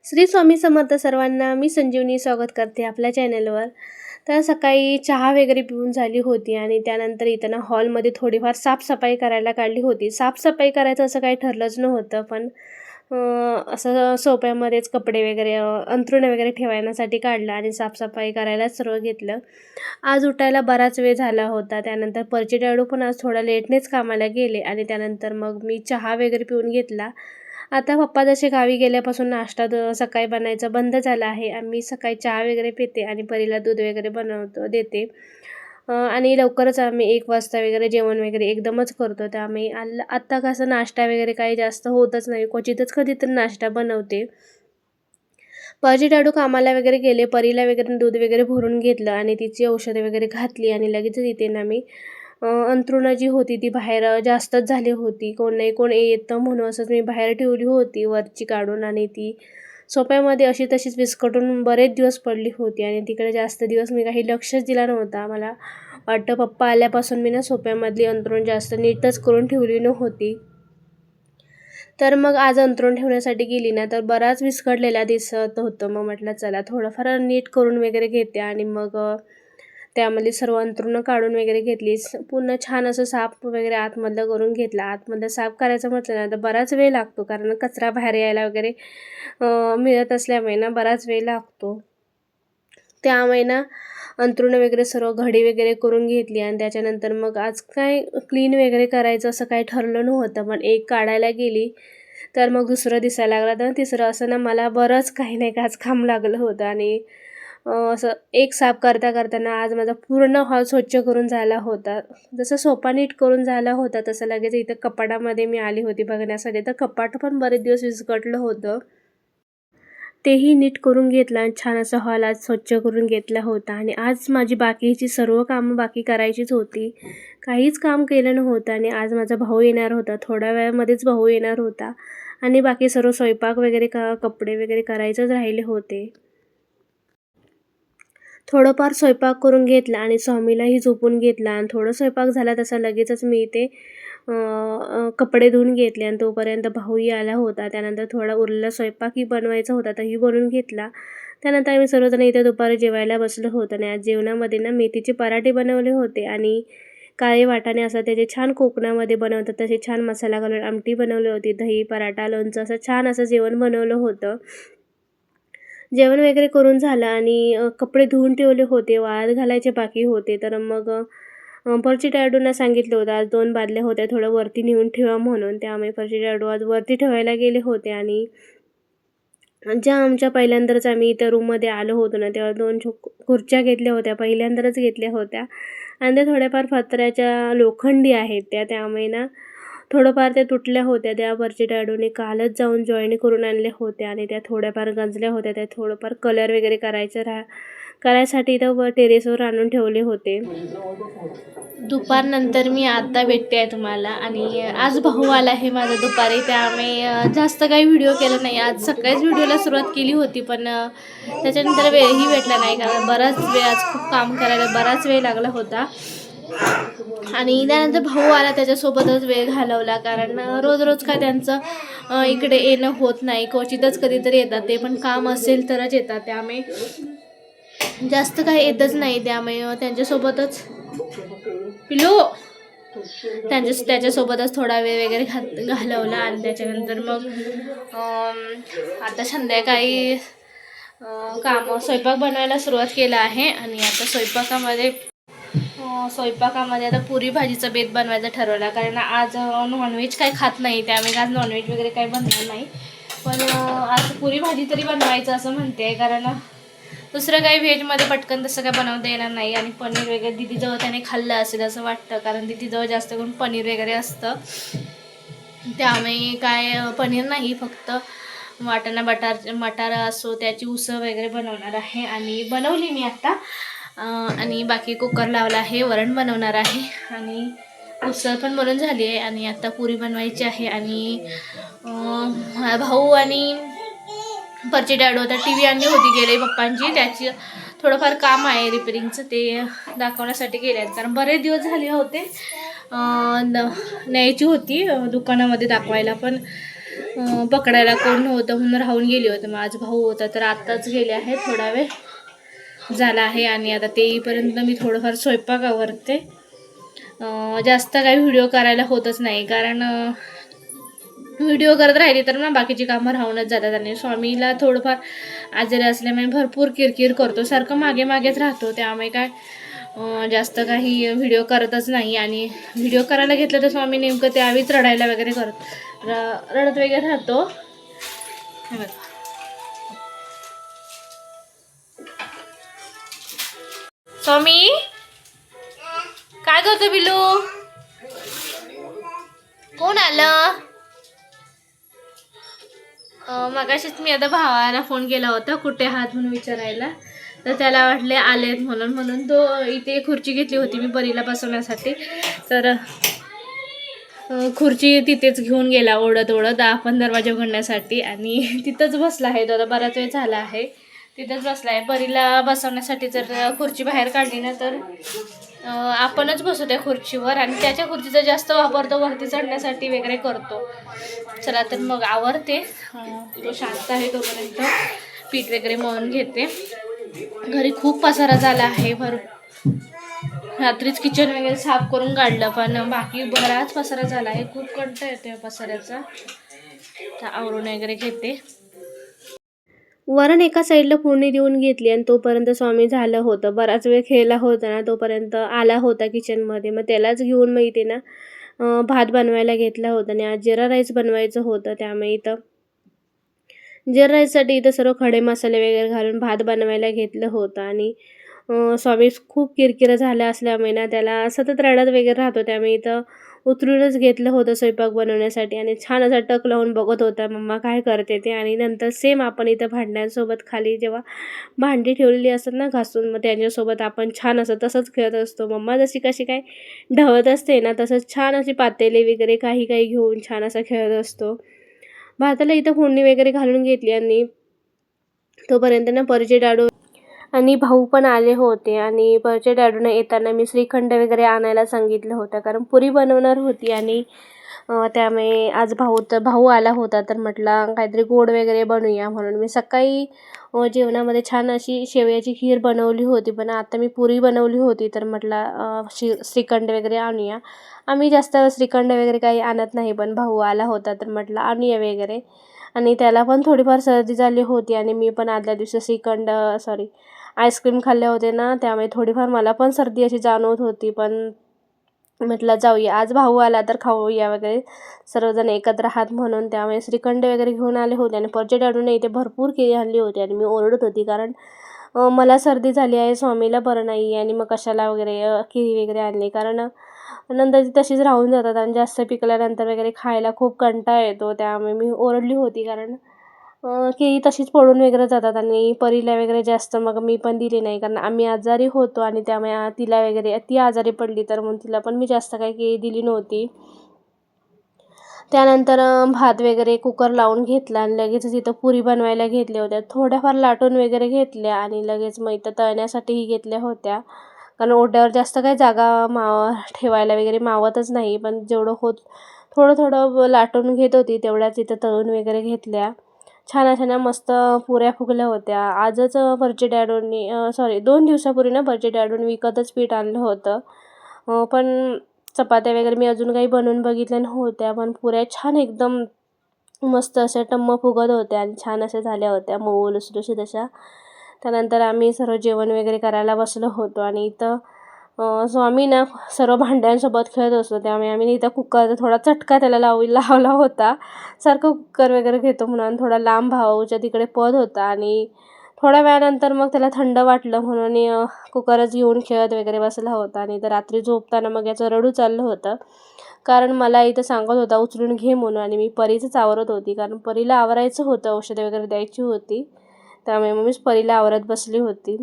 श्री स्वामी समर्थ सर्वांना. मी संजीवनी स्वागत करते आपल्या चॅनलवर. तर सकाळी चहा वगैरे पिऊन झाली होती आणि त्यानंतर इथं ना हॉलमध्ये थोडीफार साफसफाई करायला काढली होती. साफसफाई करायचं असं काही ठरलंच नव्हतं, पण असं सोफ्यामध्येच कपडे वगैरे अंथरुण वगैरे ठेवण्यासाठी काढलं आणि साफसफाई करायला सर्व घेतलं. आज उठायला बराच वेळ झाला होता. त्यानंतर परचे डॅडू पण आज थोडा लेटनेच कामाला गेले आणि त्यानंतर मग मी चहा वगैरे पिऊन घेतला. आता पप्पा जसे गावी गेल्यापासून नाश्ता सकाळी बनायचा बंद झाला आहे. आम्ही सकाळी चहा वगैरे पिते आणि परीला दूध वगैरे देते. आणि लवकरच आम्ही 1 वाजता वगैरे जेवण वगैरे एकदमच करतो. त्यामुळे आत्ता कसं नाश्ता वगैरे काही जास्त होतच नाही. क्वचितच कधीतरी नाश्ता बनवते. परी डाडू कामाला वगैरे गेले. परीला वगैरे दूध वगैरे भरून घेतलं आणि तिची औषधं वगैरे घातली आणि लगेच इथे ना मी अंथरुणं जी होती ती बाहेर जास्तच झाली होती. कोण नाही कोण येतं म्हणून असंच मी बाहेर ठेवली होती वरची काढून आणि ती सोफ्यामध्ये अशी तशीच विस्कटून बरेच दिवस पडली होती आणि तिकडे जास्त दिवस मी काही लक्षच दिला नव्हता. मला वाटतं पप्पा आल्यापासून मी ना सोफ्यामधली अंथरूण जास्त नीटच करून ठेवली नव्हती. तर मग आज अंथरूण ठेवण्यासाठी गेली ना तर बराच विस्कटलेला दिसत होतं. मग म्हटलं चला थोडंफार नीट करून वगैरे घेते आणि मग त्यामध्ये सर्व अंथरुणं काढून वगैरे घेतली. पूर्ण छान असं साफ वगैरे आतमधलं करून घेतलं. आतमधलं साफ करायचं म्हटलं ना तर बराच वेळ लागतो, कारण कचरा बाहेर यायला वगैरे मिळत असल्यामुळे ना बराच वेळ लागतो. त्यामुळे ना अंथरुणं वगैरे सर्व घडी वगैरे करून घेतली आणि त्याच्यानंतर मग आज काय क्लीन वगैरे करायचं असं काही ठरलं नव्हतं, पण एक काढायला गेली तर मग दुसरं दिसायला लागलं, तर तिसरं असं ना मला बरंच काही नाही का आज काम लागलं होतं. आणि असं एक साफ करताना आज माझा पूर्ण हॉल स्वच्छ करून झाला होता. जसं सोफा नीट करून झाला होता तसं लगेच इथं कपाटामध्ये मी आली होती बघण्यासाठी. तर कपाट पण बरेच दिवस विस्कटलं होतं, तेही नीट करून घेतलं आणि छान असं हॉल आज स्वच्छ करून घेतला होता. आणि आज माझी बाकीची सर्व कामं बाकी करायचीच होती. काहीच काम केलं नव्हतं आणि आज माझा भाऊ येणार होता. थोड्या वेळामध्येच भाऊ येणार होता आणि बाकी सर्व स्वयंपाक वगैरे कपडे वगैरे करायचेच राहिले होते. थोडंफार स्वयंपाक करून घेतला आणि स्वामीलाही झोपून घेतला आणि थोडं स्वयंपाक झाला तसा लगेचच मी इथे कपडे धुवून घेतले आणि तोपर्यंत भाऊही आला होता. त्यानंतर थोडा उरलेला स्वयंपाकही बनवायचा होता, तोही बनवून घेतला. त्यानंतर आम्ही सर्वजण इथे दुपारी जेवायला बसलो होतो आणि आज जेवणामध्ये ना मेथीचे पराठे बनवले होते आणि काळे वाटाणे असं त्याचे छान कोकणामध्ये बनवतात तसे छान मसाला घालून आमटी बनवली होती. दही, पराठा, लोणचं असं छान असं जेवण बनवलं होतं. जेवण वगैरे करून झालं आणि कपडे धुवून ठेवले होते, वाळत घालायचे बाकी होते. तर मग फरची डॅडूंना सांगितलं होतं आज 2 बादल्या होत्या थोडं वरती नेऊन ठेवा म्हणून. त्यामुळे फरची डॅडू आज वरती ठेवायला गेले होते. आणि ज्या आमच्या पहिल्यांदाच आम्ही इथं रूममध्ये आलो होतो ना तेव्हा 2 खुर्च्या घेतल्या होत्या, पहिल्यांदाच घेतल्या होत्या आणि त्या थोड्याफार पत्र्याच्या लोखंडी आहेत त्यामुळे ना थोडंफार त्या तुटल्या होत्या. त्या वरच्या डॅडूने कालच जाऊन जॉईन करून आणल्या होत्या आणि त्या थोड्याफार गंजल्या होत्या. त्या थोडंफार कलर वगैरे करायसाठी इथं टेरेसवर आणून ठेवले होते. दुपारनंतर मी आता भेटते आहे तुम्हाला आणि आज भाऊ आला आहे माझा दुपारी, त्यामुळे जास्त काही व्हिडिओ केला नाही. आज सकाळीच व्हिडिओला सुरुवात केली होती, पण त्याच्यानंतर वेळही भेटला नाही, कारण बराच वेळ आज खूप काम करायला बराच वेळ लागला होता. आणि त्यानंतर भाऊ आला, त्याच्यासोबतच वेळ घालवला, कारण रोज काय त्यांचं इकडे येणं होत नाही. क्वचितच कधीतरी येतात, ते पण काम असेल तरच येतात. त्यामुळे जास्त काही येतच नाही. त्यामुळे त्यांच्यासोबतच त्याच्यासोबतच थोडा वेळ वगैरे घालवला. आणि त्याच्यानंतर मग आता संध्याकाळी स्वयंपाक बनवायला सुरुवात केला आहे. आणि आता स्वयंपाकामध्ये आता पुरी भाजीचा बेत बनवायचा ठरवला, कारण आज नॉनव्हेज काही खात नाही, त्यामुळे आज नॉनव्हेज वगैरे काही बनणार नाही. पण आज पुरी भाजी तरी बनवायचं असं म्हणते, कारण दुसरं काही व्हेजमध्ये पटकन तसं काय बनवता येणार नाही. आणि पनीर वगैरे दीदीजवळ त्याने खाल्लं असेल असं वाटतं, कारण दीदीजवळ जास्त करून पनीर वगैरे असतं. त्यामुळे काय पनीर नाही, फक्त वाटाणा मटार असो त्याची उसळ वगैरे बनवणार आहे. आणि बनवली मी आत्ता. आणि बाकी कुकर लावला आहे, वरण बनवणार आहे आणि उसळ पण बनवून झाली आहे. आणि आता पुरी बनवायची आहे. आणि भाऊ आणि परचे डॅडू आता TV आणली होती गेले पप्पांची, त्याची थोडंफार काम आहे रिपेरिंगचं, ते दाखवण्यासाठी गेले आहेत, कारण बरेच दिवस झाले होते न्यायची होती दुकानामध्ये दाखवायला, पण पकडायला कोण नव्हतं म्हणून राहून गेली होती. माझा भाऊ होता तर आत्ताच गेले आहे, थोडा वेळ झाला आहे. आणि आता ते येईपर्यंत मी थोडंफार स्वयंपाक आवरते. जास्त काही व्हिडिओ करायला होतच नाही, कारण व्हिडिओ करत राहिली तर ना बाकीची कामं राहूनच जातात. आणि स्वामीला थोडंफार आजारी असल्यामुळे भरपूर किरकिर करतो, सारखं मागे मागेच राहतो. त्यामुळे काय जास्त काही व्हिडिओ करतच नाही. आणि व्हिडिओ करायला घेतलं तर स्वामी नेमकं त्यावेळीच रडायला वगैरे रडत वगैरे राहतो. हे बघा, स्वामी काय करतो बिलू? कोण आलं? मगाशीच मी आता भावाला फोन केला होता कुठे आहात म्हणून विचारायला, तर त्याला वाटले आलेत म्हणून तो इथे खुर्ची घेतली होती मी परीला बसवण्यासाठी. तर खुर्ची तिथेच घेऊन गेला ओढत आपण दरवाजा उघडण्यासाठी, आणि तिथंच बसला आहे. तो आता बराच वेळ झाला आहे तिथंच बसला आहे. परीला बसवण्यासाठी जर खुर्ची बाहेर काढली ना तर आपणच बसू त्या खुर्चीवर, आणि त्याच्या खुर्चीचा जास्त वापर तो वरती चढण्यासाठी वगैरे करतो. चला तर मग आवरते, तो शांत आहे तोपर्यंत पीठ वगैरे मळून घेते. घरी खूप पसारा झाला आहे, रात्रीच किचन वगैरे साफ करून काढलं, पण बाकी बराच पसारा झाला आहे. खूप कंटाळा येतो या पसाऱ्याचा. तर आवरून वगैरे घेते. वरण एका साईडला फोडणी देऊन घेतली, आणि तोपर्यंत स्वामी झालं होतं. बराच वेळ खेळला होता ना, तोपर्यंत आला होता किचनमध्ये. मग त्यालाच घेऊन मग इथे ना भात बनवायला घेतला होता. आणि आज जिरा राईस बनवायचं होतं, त्यामुळे इथं जिरा राईससाठी इथं सर्व खडे मसाले वगैरे घालून भात बनवायला घेतलं होतं. आणि स्वामी खूप किरकिर झाल्या असल्यामुळे ना त्याला सतत रडत वगैरे राहतो, त्यामुळे इथं उतरूनच घेतलं होतं स्वयंपाक बनवण्यासाठी. आणि छान असा टक लावून बघत होता मम्मा काय करते ते. आणि नंतर सेम आपण इथं भांड्यांसोबत खाली जेव्हा भांडी ठेवलेली असतात ना घासून, मग त्यांच्यासोबत आपण छान असं तसंच खेळत असतो. मम्मा जशी कशी काय ढवत असते ना, तसंच छान अशी पातेले वगैरे काही घेऊन छान असा खेळत असतो. भाताला इथं फोडणी वगैरे घालून घेतली, आणि तोपर्यंत ना परचे डाडू आणि भाऊ पण आले होते. आणि परचे डाडून येताना मी श्रीखंड वगैरे आणायला सांगितलं होतं, कारण पुरी बनवणार होती. आणि त्यामुळे आज भाऊ आला होता, तर म्हटलं काहीतरी गोड वगैरे बनवूया म्हणून मी सकाळी जेवणामध्ये छान अशी शेवयाची खीर बनवली होती, पण आता मी पुरी बनवली होती. तर म्हटलं श्रीखंड वगैरे आणूया. आम्ही जास्त श्रीखंड वगैरे काही आणत नाही, पण भाऊ आला होता तर म्हटलं आणूया वगैरे. आणि त्याला पण थोडीफार सर्दी झाली होती, आणि मी पण आदल्या दिवशी आईस्क्रीम खाल्ले होते ना, त्यामुळे थोडीफार मला पण सर्दी अशी जाणवत होती. पण म्हटलं जाऊया, आज भाऊ आला तर खाऊया वगैरे सर्वजण एकत्र आहात म्हणून. त्यामुळे श्रीखंड वगैरे घेऊन आले होते. आणि परचे डाडून इथे भरपूर केळी आणली होती, आणि मी ओरडत होती, कारण मला सर्दी झाली आहे, स्वामीला बरं नाही आहे, आणि मग कशाला वगैरे केळी वगैरे आणली. कारण नंतर ती तशीच राहून जातात, आणि जास्त पिकल्यानंतर वगैरे खायला खूप कंटाळा येतो. त्यामुळे मी ओरडली होती, कारण केळी तशीच पडून वगैरे जातात. आणि परीला वगैरे जास्त मग मी पण दिली नाही, कारण आम्ही आजारी होतो. आणि त्यामुळे तिला वगैरे ती आजारी पडली तर मग तिला पण मी जास्त काही केळी दिली नव्हती. त्यानंतर भात वगैरे कुकर लावून घेतला, आणि लगेच इथं पुरी बनवायला घेतल्या होत्या. थोड्याफार लाटून वगैरे घेतल्या, आणि लगेच मग इथं तळण्यासाठीही घेतल्या होत्या, कारण ओट्यावर जास्त काही जागा ठेवायला वगैरे मावतच नाही. पण जेवढं थोडं लाटून घेत होती, तेवढ्याच इथं तळून वगैरे घेतल्या. छान अशा ना मस्त पुऱ्या फुगल्या होत्या. आजच परचे डॅडूंनी 2 दिवसापूर्वी ना परचे डॅडूंनी विकतच पीठ आणलं होतं. पण चपात्या वगैरे मी अजून काही बनवून बघितल्या नव्हत्या, पण पुऱ्या छान एकदम मस्त अशा टम्म फुगत होत्या, आणि छान अशा झाल्या होत्या मऊ लुसलुशीत अशा. त्यानंतर आम्ही सर्व जेवण वगैरे करायला बसलो होतो. आणि इथं स्वामी ना सर्व भांड्यांसोबत खेळत असतो, त्यामुळे आम्ही इथं कुकर थोडा चटका त्याला लावला होता. सारखं कुकर वगैरे घेतो म्हणून थोडा लांब भाऊच्या तिकडे पद होता, आणि थोड्या वेळानंतर मग त्याला थंड वाटलं म्हणून कुकरच घेऊन खेळत वगैरे बसला होता. आणि तर रात्री झोपताना मग याचं रडू चाललं होतं, कारण मला इथं सांगत होता उचलून घे म्हणून. आणि मी परीचंच आवरत होती, कारण परीला आवरायचं होतं, औषधं वगैरे द्यायची होती, त्यामुळे मग मीच परीला आवरत बसली होती.